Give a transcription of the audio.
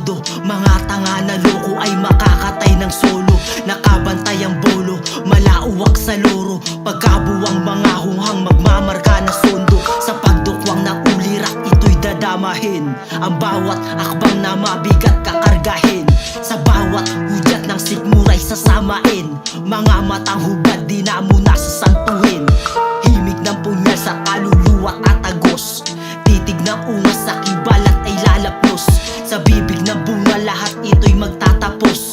todo. Mga tanga na loko ay makakatay ng solo. Nakabantay ang bolo, malauwak sa loro. Pagkabuwang mga hunghang magmamarka na sondo. Sa pagdukwang ng ulirak ito'y dadamahin. Ang bawat akbang na mabigat kakargahin. Sa bawat hudyat ng sikmuray sasamain. Mga matang hubad di na muna sasantuhin. Himig ng punyal sa kaluluwa at agos. Titig ng ungas sa kibalat ay lalaplos. Sa bibig ng bunga lahat ito'y magtatapos.